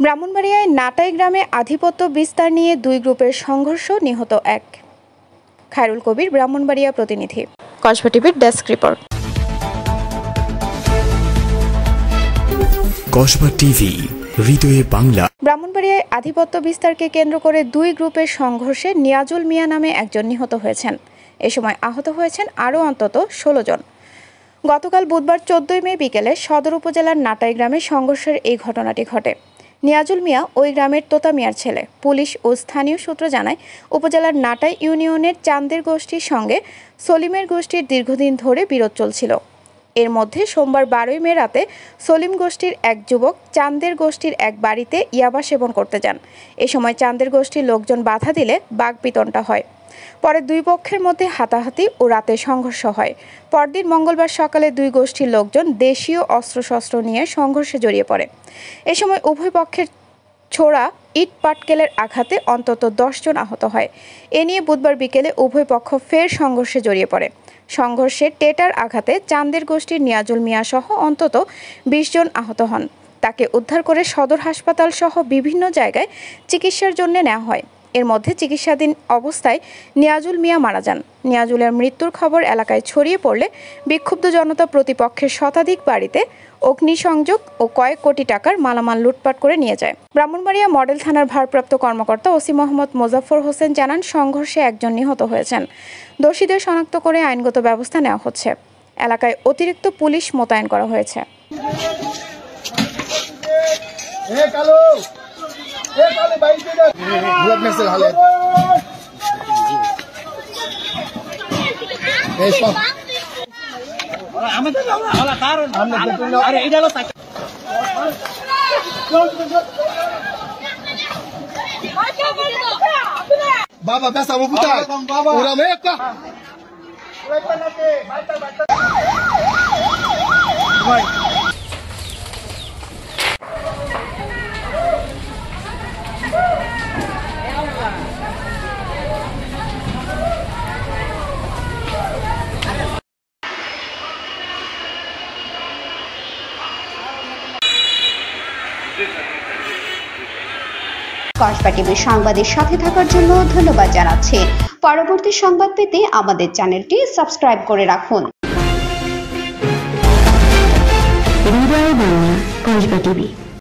ব্রাহ্মণবাড়িয়ায় নাটাই গ্রামে আধিপত্য বিস্তার নিয়ে দুই গ্রুপের সংঘর্ষ, নিহত এক। খায়রুল কবির, ব্রাহ্মণবাড়িয়া প্রতিনিধি, কসবা টিভির ডেস্ক রিপোর্ট। কসবা টিভি, হৃদয়ে বাংলা। ব্রাহ্মণবাড়িয়ায় আধিপত্য বিস্তারকে কেন্দ্র করে দুই গ্রুপের সংঘর্ষে নিয়াজুল মিয়া নামে একজন নিহত হয়েছেন। এ সময় আহত হয়েছেন আরও অন্তত 16 জন। গতকাল বুধবার 14 মে বিকেলে সদর উপজেলার নাটাই গ্রামে সংঘর্ষের এই ঘটনাটি ঘটে। নিয়াজুল মিয়া ওই গ্রামের তোতা মিয়ার ছেলে। পুলিশ ও স্থানীয় সূত্র জানায়, উপজেলার নাটাই ইউনিয়নের চান্দের গোষ্ঠীর সঙ্গে সলিমের গোষ্ঠীর দীর্ঘদিন ধরে বিরোধ চলছিল। এর মধ্যে সোমবার 12 মে রাতে সলিম গোষ্ঠীর এক যুবক চান্দের গোষ্ঠীর এক বাড়িতে ইয়াবা সেবন করতে যান। এ সময় চান্দের গোষ্ঠীর লোকজন বাধা দিলে বাকবিতণ্ডা হয়। পরে দুই পক্ষের মধ্যে হাতাহাতি ও রাতে সংঘর্ষ হয়। পরদিন মঙ্গলবার সকালে দুই গোষ্ঠীর লোকজন দেশীয় অস্ত্রশস্ত্র নিয়ে সংঘর্ষে জড়িয়ে পড়ে। এ সময় উভয় পক্ষের ছোড়া ইট পাটকেলের আঘাতে অন্তত 10 জন আহত হয়। এ নিয়ে বুধবার বিকেলে উভয় পক্ষ ফের সংঘর্ষে জড়িয়ে পড়ে। সংঘর্ষে টেটার আঘাতে চান্দের গোষ্ঠীর নিয়াজুল মিয়া সহ অন্তত 20 জন আহত হন। তাকে উদ্ধার করে সদর হাসপাতাল সহ বিভিন্ন জায়গায় চিকিৎসার জন্য নেওয়া হয়। এর মধ্যে চিকিৎসাধীন অবস্থায় নিয়াজুল মিয়া মারা যান। নিয়াজুলের মৃত্যুর খবর এলাকায় ছড়িয়ে পড়লে বিক্ষুব্ধ জনতা প্রতিপক্ষের শতাধিক বাড়িতে অগ্নিসংযোগ ও কয়েক কোটি টাকার মালামাল লুটপাট করে নিয়ে যায়। ব্রাহ্মণবাড়িয়া মডেল থানার ভারপ্রাপ্ত কর্মকর্তা ওসি মোহাম্মদ মোজাফফর হোসেন জানান, সংঘর্ষে একজন নিহত হয়েছেন। দোষীদের শনাক্ত করে আইনগত ব্যবস্থা নেওয়া হচ্ছে। এলাকায় অতিরিক্ত পুলিশ মোতায়েন করা হয়েছে। বাবা বেসা বুটা ওরা মেকা কসবা টিভির সংবাদের সাথে থাকার জন্য ধন্যবাদ জানাচ্ছি। পরবর্তী সংবাদ পেতে আমাদের চ্যানেলটি সাবস্ক্রাইব করে রাখুন। হৃদয়ে বাংলা, কসবা টিভি।